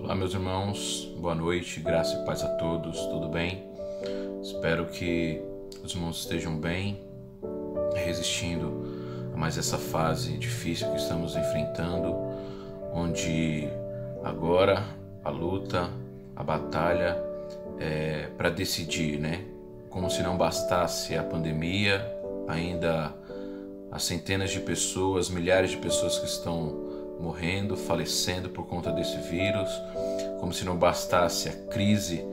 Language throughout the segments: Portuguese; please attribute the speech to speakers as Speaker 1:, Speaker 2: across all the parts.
Speaker 1: Olá, meus irmãos, boa noite, graça e paz a todos, tudo bem? Espero que os irmãos estejam bem, resistindo a mais essa fase difícil que estamos enfrentando, onde agora a luta, a batalha é para decidir, né? Como se não bastasse a pandemia, ainda as centenas de pessoas, milhares de pessoas que estão morrendo, falecendo por conta desse vírus, como se não bastasse a crise,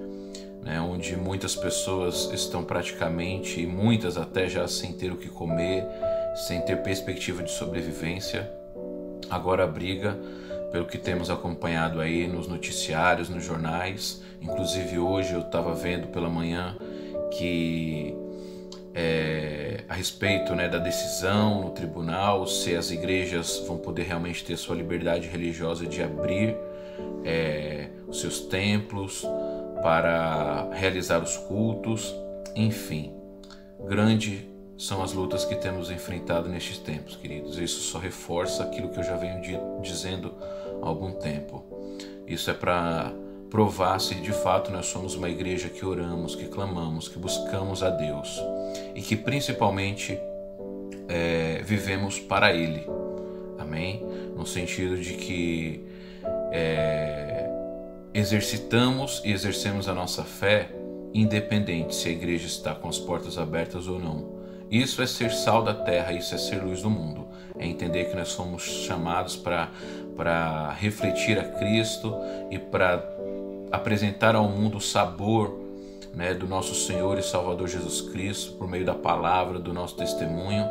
Speaker 1: né, onde muitas pessoas estão praticamente, e muitas até já sem ter o que comer, sem ter perspectiva de sobrevivência. Agora a briga, pelo que temos acompanhado aí nos noticiários, nos jornais, inclusive hoje eu estava vendo pela manhã que a respeito, né, da decisão no tribunal, se as igrejas vão poder realmente ter sua liberdade religiosa de abrir os seus templos para realizar os cultos, enfim, grande são as lutas que temos enfrentado nestes tempos, queridos. Isso só reforça aquilo que eu já venho dizendo há algum tempo. Isso é para provar se de fato nós somos uma igreja que oramos, que clamamos, que buscamos a Deus e que principalmente vivemos para Ele, amém? No sentido de que exercitamos e exercemos a nossa fé independente se a igreja está com as portas abertas ou não. Isso é ser sal da terra, isso é ser luz do mundo, é entender que nós somos chamados para refletir a Cristo e para apresentar ao mundo o sabor, né, do nosso Senhor e Salvador Jesus Cristo por meio da palavra, do nosso testemunho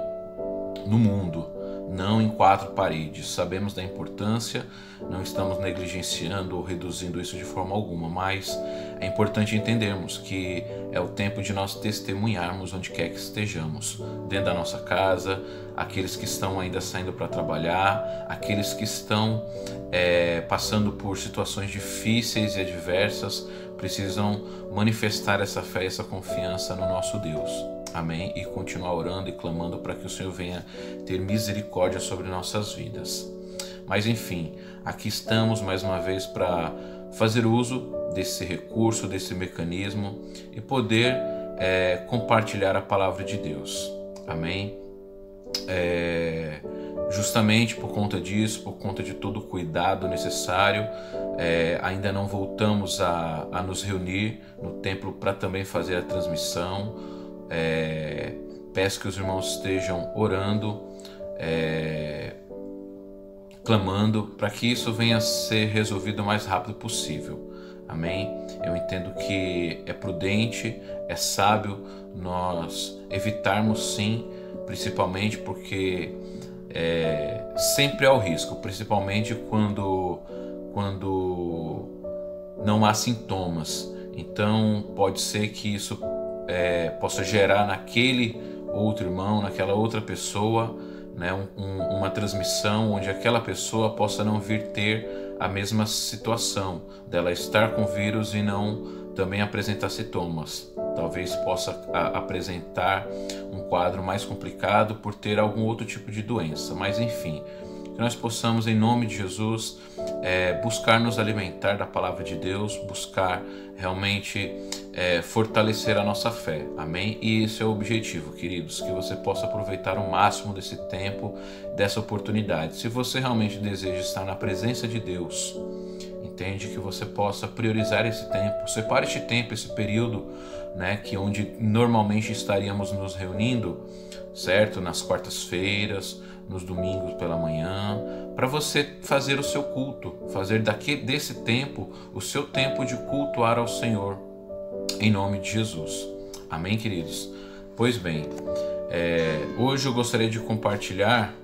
Speaker 1: no mundo, não em quatro paredes. Sabemos da importância, não estamos negligenciando ou reduzindo isso de forma alguma, mas é importante entendermos que é o tempo de nós testemunharmos onde quer que estejamos, dentro da nossa casa, aqueles que estão ainda saindo para trabalhar, aqueles que estão passando por situações difíceis e adversas, precisam manifestar essa fé e essa confiança no nosso Deus. Amém? E continuar orando e clamando para que o Senhor venha ter misericórdia sobre nossas vidas. Mas enfim, aqui estamos mais uma vez para fazer uso desse recurso, desse mecanismo e poder compartilhar a palavra de Deus. Amém? Justamente por conta disso, por conta de todo o cuidado necessário, ainda não voltamos a nos reunir no templo para também fazer a transmissão. Peço que os irmãos estejam orando, clamando para que isso venha a ser resolvido o mais rápido possível. Amém? Eu entendo que é prudente, é sábio nós evitarmos, sim, principalmente porque sempre há o risco, principalmente quando não há sintomas. Então pode ser que isso possa gerar naquele outro irmão, naquela outra pessoa, né, uma transmissão onde aquela pessoa possa não vir ter a mesma situação, dela estar com vírus e não também apresentar sintomas. Talvez possa apresentar um quadro mais complicado por ter algum outro tipo de doença, mas enfim, que nós possamos, em nome de Jesus, buscar nos alimentar da palavra de Deus, buscar realmente fortalecer a nossa fé, amém? E esse é o objetivo, queridos, que você possa aproveitar o máximo desse tempo, dessa oportunidade. Se você realmente deseja estar na presença de Deus, entende, que você possa priorizar esse tempo, separe este tempo, esse período, né, que onde normalmente estaríamos nos reunindo, certo? Nas quartas-feiras, nos domingos pela manhã, para você fazer o seu culto, fazer desse tempo o seu tempo de cultuar ao Senhor, em nome de Jesus. Amém, queridos? Pois bem, hoje eu gostaria de compartilhar,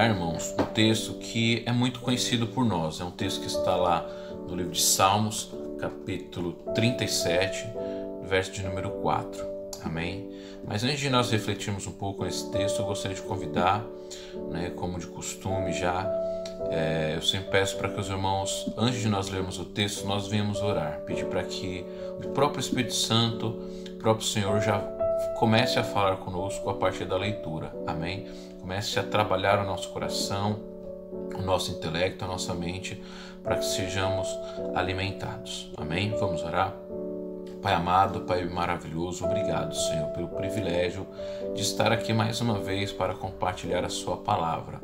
Speaker 1: irmãos, um texto que é muito conhecido por nós. É um texto que está lá no livro de Salmos, capítulo 37, verso de número 4. Amém? Mas antes de nós refletirmos um pouco nesse texto, eu gostaria de convidar, né, como de costume já, eu sempre peço para que os irmãos, antes de nós lermos o texto, nós venhamos orar, pedir para que o próprio Espírito Santo, o próprio Senhor já comece a falar conosco a partir da leitura. Amém? Comece a trabalhar o nosso coração, o nosso intelecto, a nossa mente, para que sejamos alimentados. Amém? Vamos orar? Pai amado, Pai maravilhoso, obrigado, Senhor, pelo privilégio de estar aqui mais uma vez para compartilhar a sua palavra,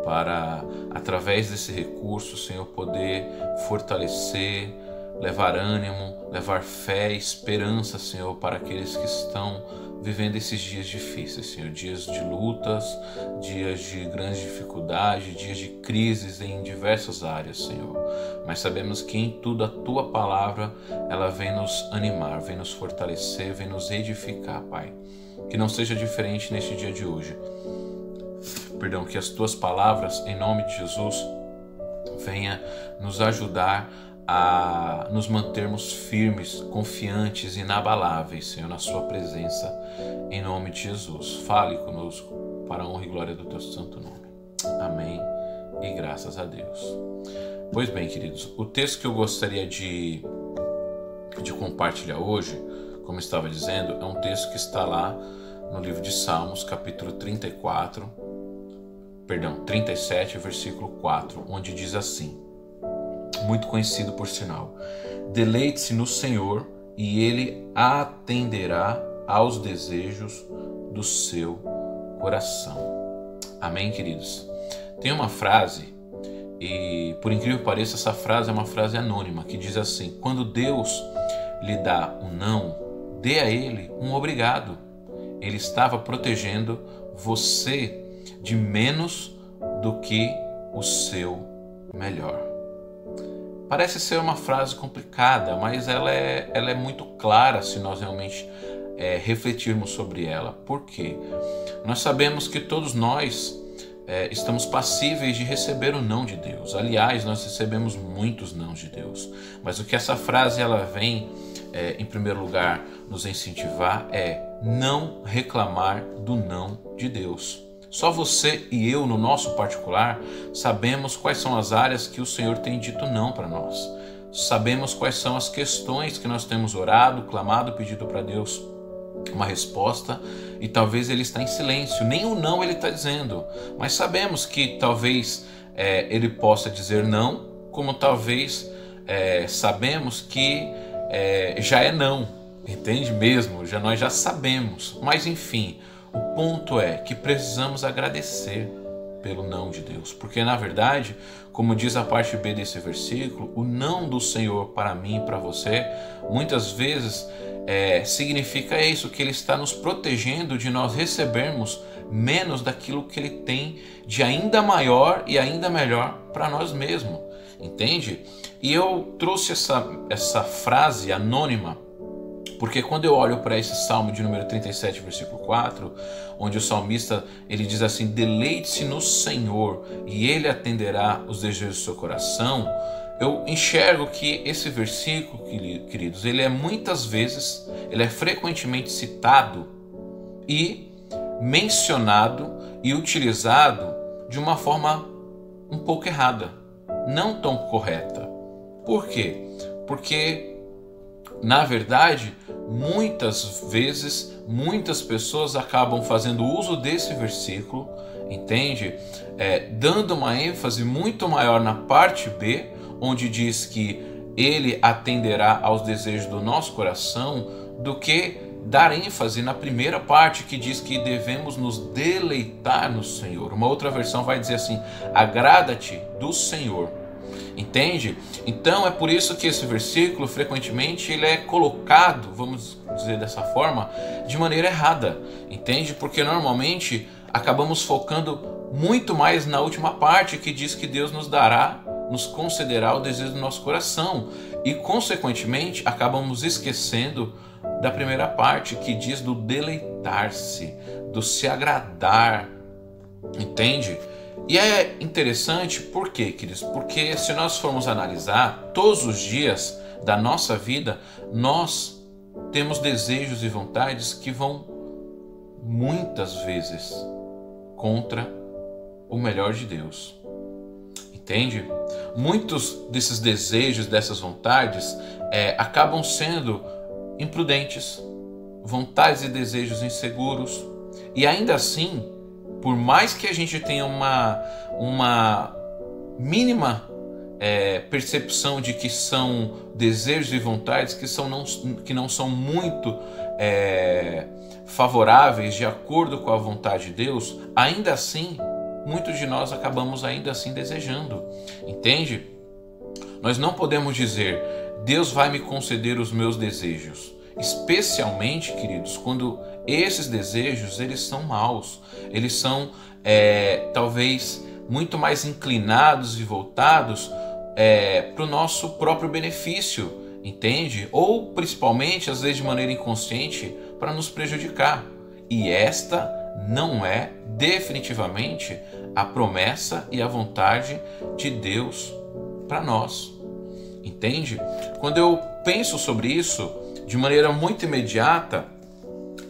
Speaker 1: para, através desse recurso, Senhor, poder fortalecer, levar ânimo, levar fé e esperança, Senhor, para aqueles que estão vivendo esses dias difíceis, Senhor, dias de lutas, dias de grande dificuldade, dias de crises em diversas áreas, Senhor. Mas sabemos que em tudo a Tua palavra, ela vem nos animar, vem nos fortalecer, vem nos edificar, Pai. Que não seja diferente neste dia de hoje. Perdão, que as Tuas palavras, em nome de Jesus, venha nos ajudar a nos mantermos firmes, confiantes, inabaláveis, Senhor, na Sua presença, em nome de Jesus. Fale conosco, para a honra e glória do Teu santo nome. Amém e graças a Deus. Pois bem, queridos, o texto que eu gostaria de compartilhar hoje, como eu estava dizendo, é um texto que está lá no livro de Salmos, capítulo 37, versículo 4, onde diz assim, muito conhecido por sinal: deleite-se no Senhor e Ele atenderá aos desejos do seu coração. Amém, queridos? Tem uma frase, e por incrível que pareça, essa frase é uma frase anônima, que diz assim: quando Deus lhe dá um não, dê a Ele um obrigado. Ele estava protegendo você de menos do que o seu melhor. Parece ser uma frase complicada, mas ela é muito clara se nós realmente refletirmos sobre ela. Por quê? Nós sabemos que todos nós estamos passíveis de receber o não de Deus. Aliás, nós recebemos muitos nãos de Deus. Mas o que essa frase ela vem, em primeiro lugar, nos incentivar é não reclamar do não de Deus. Só você e eu, no nosso particular, sabemos quais são as áreas que o Senhor tem dito não para nós. Sabemos quais são as questões que nós temos orado, clamado, pedido para Deus uma resposta, e talvez Ele está em silêncio, nem o não Ele está dizendo, mas sabemos que talvez Ele possa dizer não, como talvez sabemos que já é não, entende mesmo? Nós já sabemos, mas enfim, o ponto é que precisamos agradecer pelo não de Deus, porque na verdade, como diz a parte B desse versículo, o não do Senhor para mim e para você, muitas vezes significa isso, que Ele está nos protegendo de nós recebermos menos daquilo que Ele tem de ainda maior e ainda melhor para nós mesmos, entende? E eu trouxe essa frase anônima porque quando eu olho para esse Salmo de número 37, versículo 4, onde o salmista ele diz assim: deleite-se no Senhor e Ele atenderá os desejos do seu coração, eu enxergo que esse versículo, queridos, ele é muitas vezes, ele é frequentemente citado e mencionado e utilizado de uma forma um pouco errada, não tão correta. Por quê? Porque, na verdade, muitas vezes, muitas pessoas acabam fazendo uso desse versículo, entende? Dando uma ênfase muito maior na parte B, onde diz que Ele atenderá aos desejos do nosso coração, do que dar ênfase na primeira parte, que diz que devemos nos deleitar no Senhor. Uma outra versão vai dizer assim: agrada-te do Senhor. Entende? Então é por isso que esse versículo frequentemente ele é colocado, vamos dizer dessa forma, de maneira errada, entende? Porque normalmente acabamos focando muito mais na última parte, que diz que Deus nos dará, nos concederá o desejo do nosso coração, e consequentemente acabamos esquecendo da primeira parte, que diz do deleitar-se, do se agradar, entende? E é interessante, por quê, queridos? Porque se nós formos analisar, todos os dias da nossa vida, nós temos desejos e vontades que vão muitas vezes contra o melhor de Deus. Entende? Muitos desses desejos, dessas vontades, acabam sendo imprudentes, vontades e desejos inseguros, e ainda assim, por mais que a gente tenha uma mínima percepção de que são desejos e vontades que não são muito favoráveis de acordo com a vontade de Deus, ainda assim, muitos de nós acabamos ainda assim desejando, entende? Nós não podemos dizer, Deus vai me conceder os meus desejos, especialmente, queridos, quando esses desejos, eles são maus, eles são talvez muito mais inclinados e voltados para o nosso próprio benefício, entende? Ou principalmente, às vezes de maneira inconsciente, para nos prejudicar. E esta não é definitivamente a promessa e a vontade de Deus para nós, entende? Quando eu penso sobre isso de maneira muito imediata,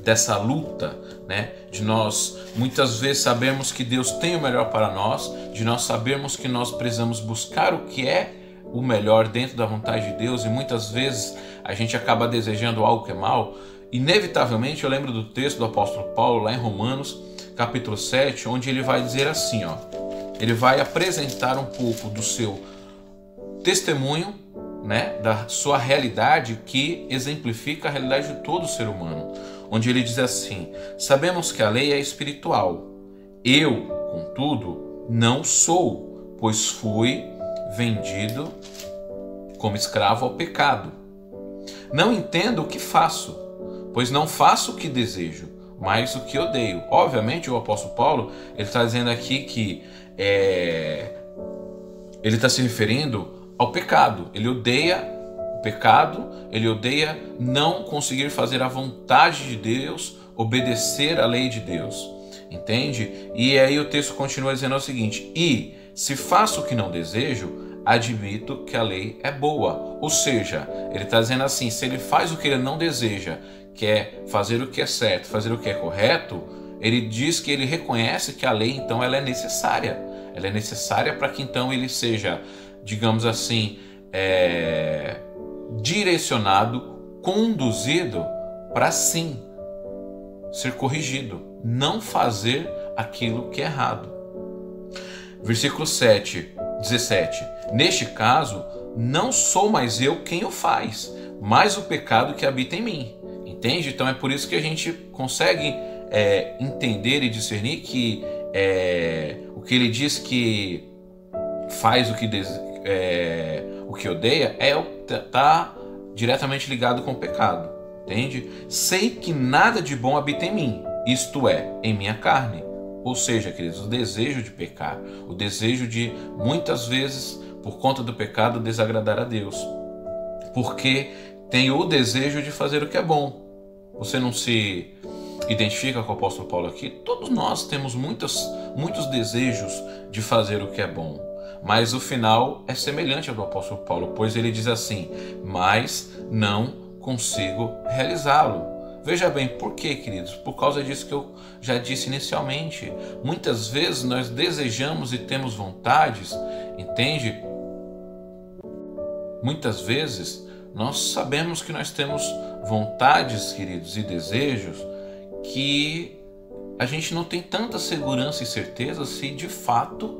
Speaker 1: dessa luta, né, de nós muitas vezes sabermos que Deus tem o melhor para nós, de nós sabermos que nós precisamos buscar o que é o melhor dentro da vontade de Deus, e muitas vezes a gente acaba desejando algo que é mal. Inevitavelmente eu lembro do texto do apóstolo Paulo lá em Romanos capítulo 7, onde ele vai dizer assim, ele vai apresentar um pouco do seu testemunho, né, da sua realidade, que exemplifica a realidade de todo ser humano, onde ele diz assim: sabemos que a lei é espiritual, eu, contudo, não sou, pois fui vendido como escravo ao pecado. Não entendo o que faço, pois não faço o que desejo, mas o que odeio. Obviamente o apóstolo Paulo, ele está dizendo aqui que ele está se referindo ao pecado. Ele odeia o pecado, ele odeia não conseguir fazer a vontade de Deus, obedecer à lei de Deus, entende? E aí o texto continua dizendo o seguinte: e se faço o que não desejo, admito que a lei é boa. Ou seja, ele está dizendo assim, se ele faz o que ele não deseja, que é fazer o que é certo, fazer o que é correto, ele diz que ele reconhece que a lei, então, ela é necessária. Ela é necessária para que, então, ele seja, digamos assim, direcionado, conduzido para, sim, ser corrigido, não fazer aquilo que é errado. Versículo 17. Neste caso, não sou mais eu quem o faz, mas o pecado que habita em mim. Entende? Então é por isso que a gente consegue entender e discernir que o que ele diz que faz o que odeia está diretamente ligado com o pecado. Entende? Sei que nada de bom habita em mim, isto é, em minha carne. Ou seja, queridos, o desejo de pecar, o desejo de, muitas vezes, por conta do pecado, desagradar a Deus. Porque tem o desejo de fazer o que é bom. Você não se identifica com o apóstolo Paulo aqui? Todos nós temos muitos desejos de fazer o que é bom. Mas o final é semelhante ao do apóstolo Paulo, pois ele diz assim: mas não consigo realizá-lo. Veja bem, por quê, queridos? Por causa disso que eu já disse inicialmente. Muitas vezes nós desejamos e temos vontades, entende? Muitas vezes nós sabemos que nós temos vontades, queridos, e desejos que a gente não tem tanta segurança e certeza se de fato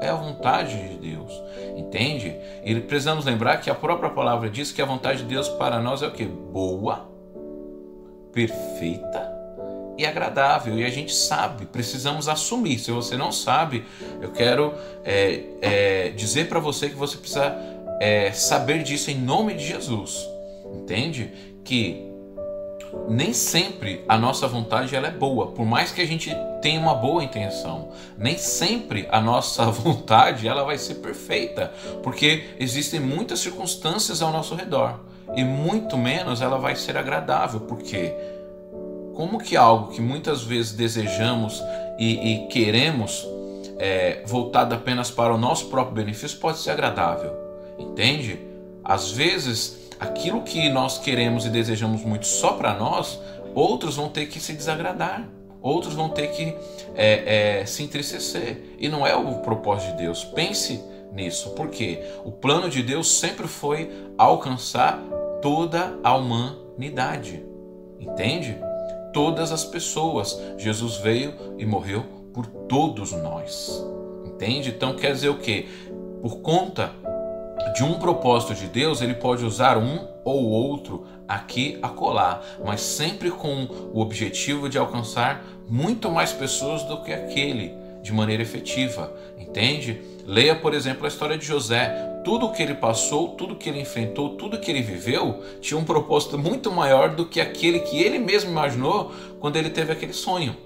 Speaker 1: é a vontade de Deus, entende? E precisamos lembrar que a própria palavra diz que a vontade de Deus para nós é o quê? Boa, perfeita e agradável. E a gente sabe, precisamos assumir. Se você não sabe, eu quero dizer para você que você precisa saber disso em nome de Jesus, entende? Que nem sempre a nossa vontade ela é boa, por mais que a gente tenha uma boa intenção. Nem sempre a nossa vontade ela vai ser perfeita, porque existem muitas circunstâncias ao nosso redor, e muito menos ela vai ser agradável. Porque como que algo que muitas vezes desejamos e queremos voltado apenas para o nosso próprio benefício pode ser agradável, entende? Às vezes aquilo que nós queremos e desejamos muito só para nós, outros vão ter que se desagradar, outros vão ter que se entristecer, e não é o propósito de Deus. Pense nisso, porque o plano de Deus sempre foi alcançar toda a humanidade, entende? Todas as pessoas. Jesus veio e morreu por todos nós, entende? Então quer dizer o quê? Por conta de um propósito de Deus, ele pode usar um ou outro aqui, acolá, mas sempre com o objetivo de alcançar muito mais pessoas do que aquele, de maneira efetiva, entende? Leia, por exemplo, a história de José. Tudo o que ele passou, tudo que ele enfrentou, tudo que ele viveu, tinha um propósito muito maior do que aquele que ele mesmo imaginou quando ele teve aquele sonho,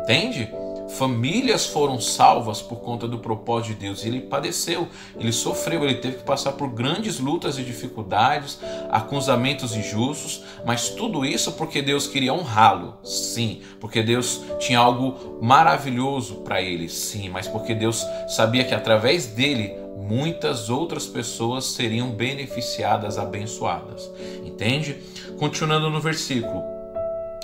Speaker 1: entende? Famílias foram salvas por conta do propósito de Deus. Ele padeceu, ele sofreu, ele teve que passar por grandes lutas e dificuldades, acusamentos injustos, mas tudo isso porque Deus queria honrá-lo, sim, porque Deus tinha algo maravilhoso para ele, sim, mas porque Deus sabia que através dele muitas outras pessoas seriam beneficiadas, abençoadas, entende? Continuando no versículo,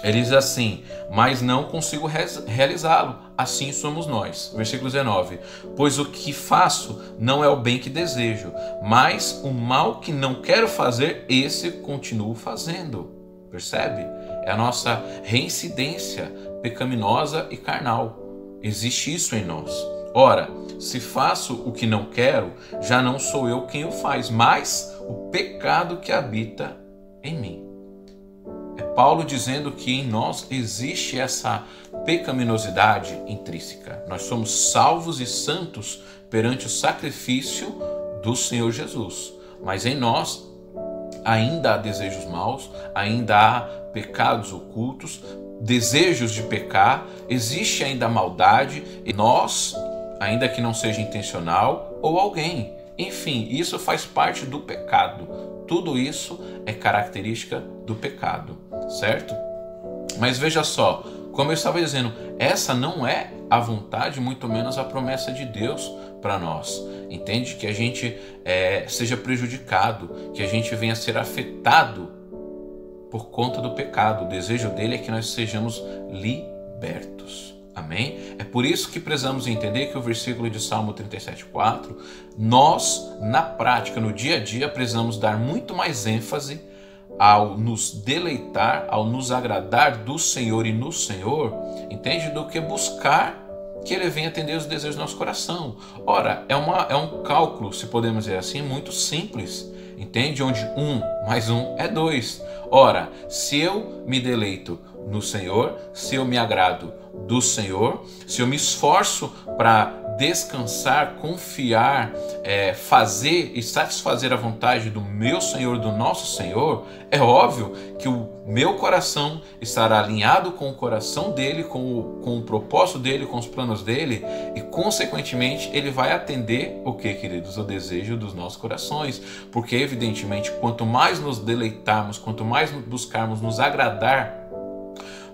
Speaker 1: ele diz assim: mas não consigo realizá-lo, assim somos nós. Versículo 19: pois o que faço não é o bem que desejo, mas o mal que não quero fazer, esse continuo fazendo. Percebe? É a nossa reincidência pecaminosa e carnal. Existe isso em nós. Ora, se faço o que não quero, já não sou eu quem o faz, mas o pecado que habita em mim. Paulo dizendo que em nós existe essa pecaminosidade intrínseca. Nós somos salvos e santos perante o sacrifício do Senhor Jesus. Mas em nós ainda há desejos maus, ainda há pecados ocultos, desejos de pecar, existe ainda maldade e nós, ainda que não seja intencional, ou alguém. Enfim, isso faz parte do pecado. Tudo isso é característica do pecado, certo? Mas veja só, como eu estava dizendo, essa não é a vontade, muito menos a promessa de Deus para nós. Entende? Que a gente seja prejudicado, que a gente venha a ser afetado por conta do pecado. O desejo dele é que nós sejamos libertos. Amém? É por isso que precisamos entender que o versículo de Salmo 37,4, nós, na prática, no dia a dia, precisamos dar muito mais ênfase ao nos deleitar, ao nos agradar do Senhor e no Senhor, entende? Do que buscar que Ele venha atender os desejos do nosso coração. Ora, é um cálculo, se podemos dizer assim, muito simples, entende? Onde 1 mais 1 é 2. Ora, se eu me deleito no Senhor, se eu me agrado do Senhor, se eu me esforço para descansar, confiar, fazer e satisfazer a vontade do meu Senhor, do nosso Senhor, é óbvio que o meu coração estará alinhado com o coração dele, com o propósito dele, com os planos dele, e consequentemente ele vai atender o que, queridos? O desejo dos nossos corações, porque evidentemente quanto mais nos deleitarmos, quanto mais buscarmos nos agradar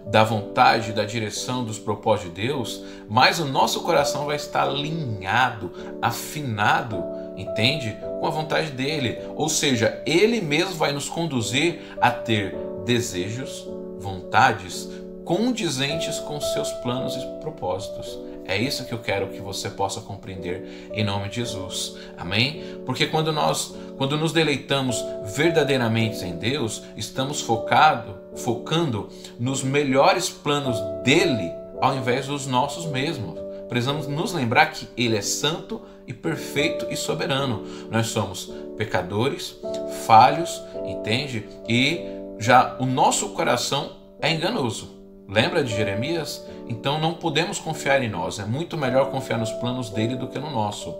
Speaker 1: da vontade, da direção, dos propósitos de Deus, mais o nosso coração vai estar alinhado, afinado, entende? Com a vontade dele. Ou seja, ele mesmo vai nos conduzir a ter desejos, vontades condizentes com seus planos e propósitos. É isso que eu quero que você possa compreender em nome de Jesus. Amém? Porque quando nos deleitamos verdadeiramente em Deus, estamos focando nos melhores planos dele ao invés dos nossos mesmos. Precisamos nos lembrar que ele é santo e perfeito e soberano. Nós somos pecadores, falhos, entende? E já o nosso coração é enganoso. Lembra de Jeremias? Então não podemos confiar em nós. É muito melhor confiar nos planos dele do que no nosso.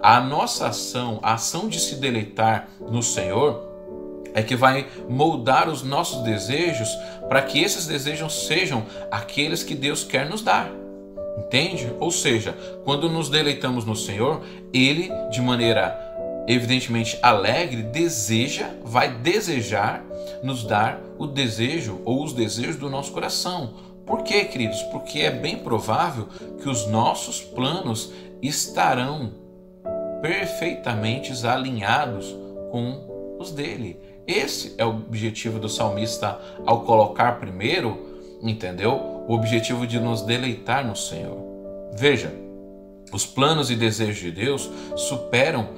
Speaker 1: A nossa ação, a ação de se deleitar no Senhor, é que vai moldar os nossos desejos para que esses desejos sejam aqueles que Deus quer nos dar. Entende? Ou seja, quando nos deleitamos no Senhor, Ele, de maneira evidentemente alegre, vai desejar nos dar o desejo ou os desejos do nosso coração. Por quê, queridos? Porque é bem provável que os nossos planos estarão perfeitamente alinhados com os dele. Esse é o objetivo do salmista ao colocar primeiro, entendeu? O objetivo de nos deleitar no Senhor. Veja, os planos e desejos de Deus superam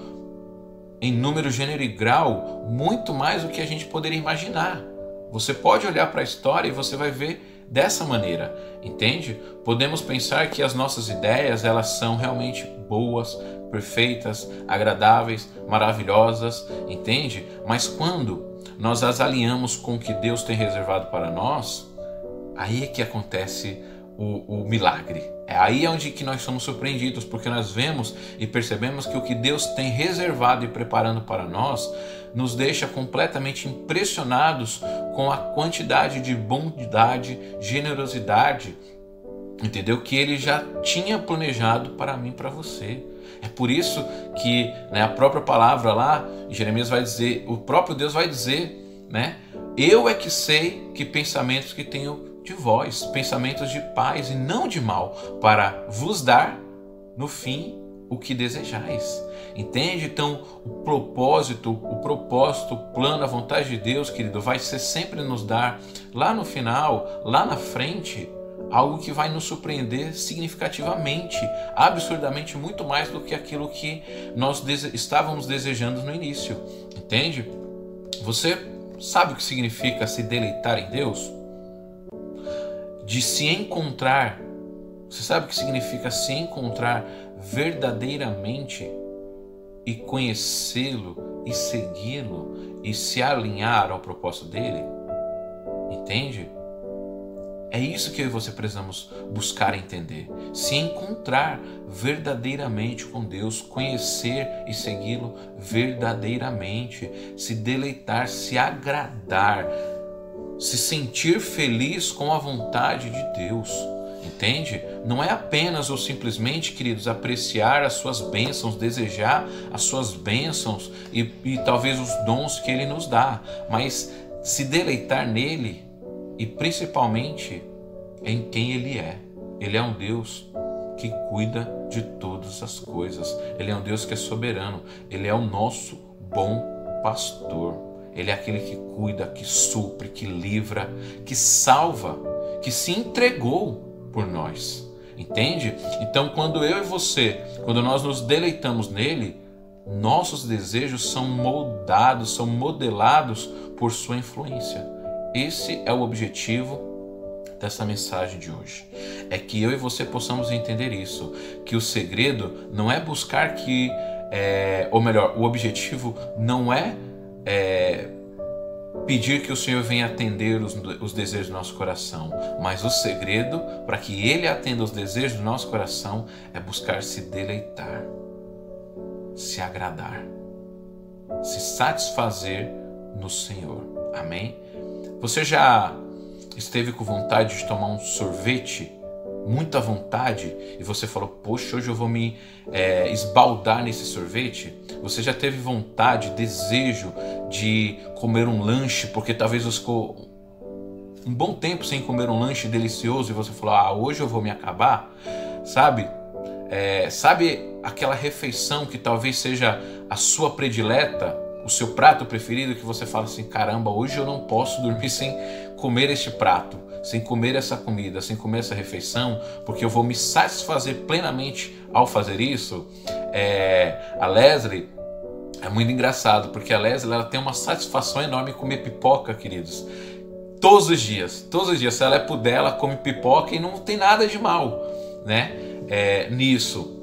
Speaker 1: em número, gênero e grau muito mais do que a gente poderia imaginar. Você pode olhar para a história e você vai ver dessa maneira, entende? Podemos pensar que as nossas ideias, elas são realmente boas, perfeitas, agradáveis, maravilhosas, entende? Mas quando nós as alinhamos com o que Deus tem reservado para nós, aí é que acontece o milagre. É aí onde que nós somos surpreendidos, porque nós vemos e percebemos que o que Deus tem reservado e preparando para nós nos deixa completamente impressionados com a quantidade de bondade, generosidade, entendeu? Que Ele já tinha planejado para mim e para você. É por isso que, né, a própria palavra lá, Jeremias vai dizer, o próprio Deus vai dizer, né? Eu é que sei que pensamentos que tenho de vós, pensamentos de paz e não de mal, para vos dar no fim o que desejais. Entende? Então o propósito, o plano, a vontade de Deus, querido, vai ser sempre nos dar lá no final, lá na frente, algo que vai nos surpreender significativamente, absurdamente, muito mais do que aquilo que nós estávamos desejando no início. Entende? Você sabe o que significa se deleitar em Deus? De se encontrar. Você sabe o que significa se encontrar verdadeiramente e conhecê-lo e segui-lo e se alinhar ao propósito dele? Entende? É isso que eu e você precisamos buscar entender. Se encontrar verdadeiramente com Deus, conhecer e segui-lo verdadeiramente, se deleitar, se agradar, se sentir feliz com a vontade de Deus, entende? Não é apenas ou simplesmente, queridos, apreciar as suas bênçãos, desejar as suas bênçãos e talvez os dons que Ele nos dá, mas se deleitar nele e principalmente em quem Ele é. Ele é um Deus que cuida de todas as coisas. Ele é um Deus que é soberano. Ele é o nosso bom pastor. Ele é aquele que cuida, que supre, que livra, que salva, que se entregou por nós. Entende? Então, quando eu e você, quando nós nos deleitamos nele, nossos desejos são moldados, são modelados por sua influência. Esse é o objetivo dessa mensagem de hoje. É que eu e você possamos entender isso, que o segredo não é buscar ou melhor, o objetivo não é pedir que o Senhor venha atender os desejos do nosso coração, mas o segredo para que Ele atenda os desejos do nosso coração é buscar se deleitar, se agradar, se satisfazer no Senhor. Amém? Você já esteve com vontade de tomar um sorvete, muita vontade, e você falou, poxa, hoje eu vou me esbaldar nesse sorvete? Você já teve vontade, desejo de comer um lanche, porque talvez você ficou um bom tempo sem comer um lanche delicioso e você falou, hoje eu vou me acabar? Sabe? Sabe aquela refeição que talvez seja a sua predileta, o seu prato preferido, que você fala assim, caramba, hoje eu não posso dormir sem comer este prato, sem comer essa comida, sem comer essa refeição, porque eu vou me satisfazer plenamente ao fazer isso? A Leslie, é muito engraçado, porque a Leslie, ela tem uma satisfação enorme em comer pipoca, queridos. Todos os dias, se ela puder, ela come pipoca e não tem nada de mal, né? Nisso.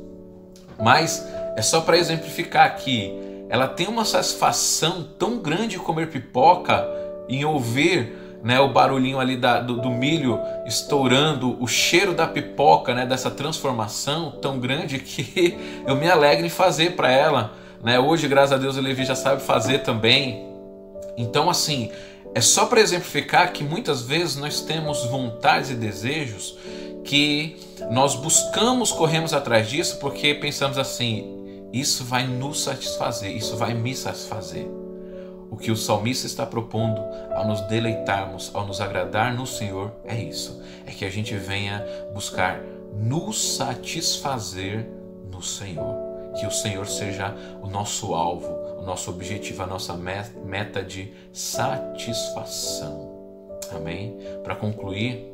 Speaker 1: Mas é só para exemplificar aqui, ela tem uma satisfação tão grande em comer pipoca, em ouvir, né, o barulhinho ali do milho estourando, o cheiro da pipoca, né, dessa transformação tão grande, que eu me alegro em fazer para ela, né? Hoje, graças a Deus, o Levi já sabe fazer também. Então, assim, é só para exemplificar que muitas vezes nós temos vontades e desejos que nós buscamos, corremos atrás disso porque pensamos assim, isso vai nos satisfazer, isso vai me satisfazer. O que o salmista está propondo ao nos deleitarmos, ao nos agradar no Senhor, é isso. É que a gente venha buscar nos satisfazer no Senhor. Que o Senhor seja o nosso alvo, o nosso objetivo, a nossa meta de satisfação. Amém? Para concluir,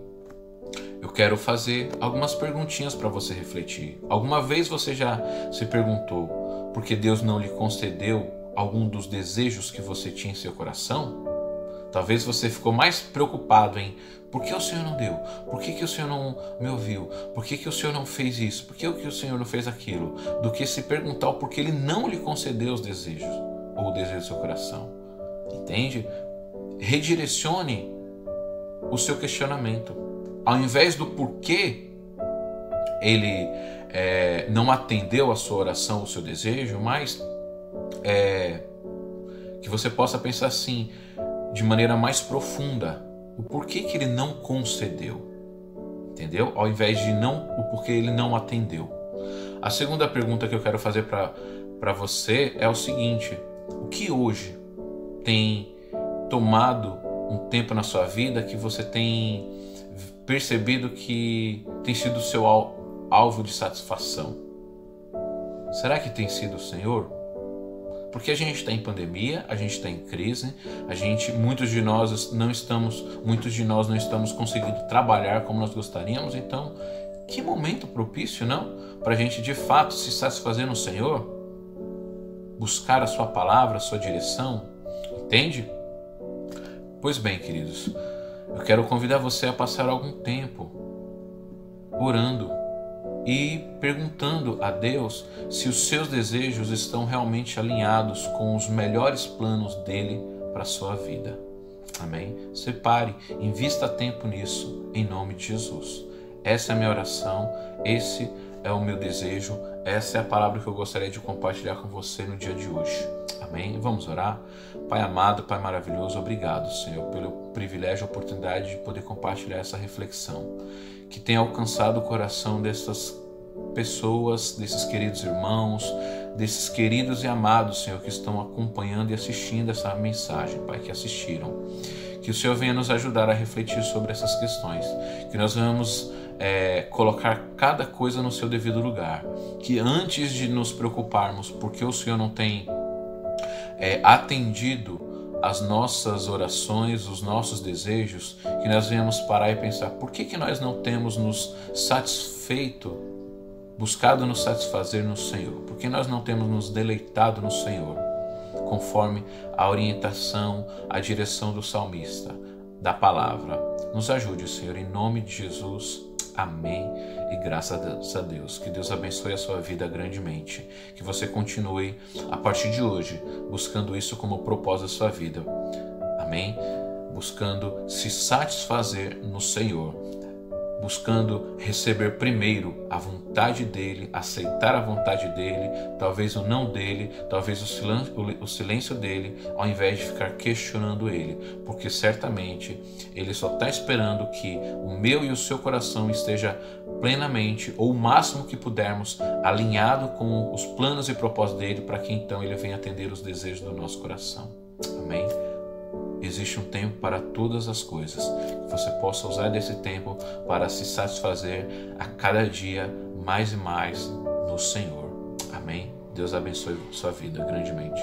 Speaker 1: eu quero fazer algumas perguntinhas para você refletir. Alguma vez você já se perguntou por que Deus não lhe concedeu algum dos desejos que você tinha em seu coração? Talvez você ficou mais preocupado em por que o Senhor não deu? Por que o Senhor não me ouviu? Por que o Senhor não fez isso? Por que o Senhor não fez aquilo? Do que se perguntar o porquê Ele não lhe concedeu os desejos ou o desejo do seu coração. Entende? Redirecione o seu questionamento. Ao invés do porquê Ele não atendeu a sua oração, o seu desejo, mas que você possa pensar assim, de maneira mais profunda, o porquê que Ele não concedeu, entendeu? Ao invés de o porquê Ele não atendeu. A segunda pergunta que eu quero fazer para você é o seguinte: o que hoje tem tomado um tempo na sua vida que você tem percebido que tem sido o seu alvo de satisfação? Será que tem sido o Senhor? Porque a gente está em pandemia, a gente está em crise, muitos de nós não estamos conseguindo trabalhar como nós gostaríamos. Então, que momento propício, não? Para a gente de fato se satisfazer no Senhor, buscar a sua palavra, a sua direção, entende? Pois bem, queridos, eu quero convidar você a passar algum tempo orando e perguntando a Deus se os seus desejos estão realmente alinhados com os melhores planos dele para a sua vida. Amém? Separe, invista tempo nisso, em nome de Jesus. Essa é a minha oração, esse é o meu desejo, essa é a palavra que eu gostaria de compartilhar com você no dia de hoje. Amém? Vamos orar? Pai amado, Pai maravilhoso, obrigado, Senhor, pelo privilégio e oportunidade de poder compartilhar essa reflexão que tem alcançado o coração dessas pessoas, desses queridos irmãos, desses queridos e amados, Senhor, que estão acompanhando e assistindo essa mensagem, Pai, que assistiram. Que o Senhor venha nos ajudar a refletir sobre essas questões, que nós vamos colocar cada coisa no seu devido lugar, que antes de nos preocuparmos porque o Senhor não tem atendido as nossas orações, os nossos desejos, que nós venhamos parar e pensar: por que nós não temos nos satisfeito, buscado nos satisfazer no Senhor? Por que nós não temos nos deleitado no Senhor, conforme a orientação, a direção do salmista, da palavra? Nos ajude, Senhor, em nome de Jesus. Amém e graças a Deus. Que Deus abençoe a sua vida grandemente. Que você continue, a partir de hoje, buscando isso como propósito da sua vida. Amém? Buscando se satisfazer no Senhor. Buscando receber primeiro a vontade dEle, aceitar a vontade dEle, talvez o não dEle, talvez o silêncio dEle, ao invés de ficar questionando Ele, porque certamente Ele só está esperando que o meu e o seu coração esteja plenamente, ou o máximo que pudermos, alinhado com os planos e propósitos dEle, para que então Ele venha atender os desejos do nosso coração. Amém? Existe um tempo para todas as coisas, que você possa usar desse tempo para se satisfazer a cada dia mais e mais no Senhor. Amém? Deus abençoe sua vida grandemente.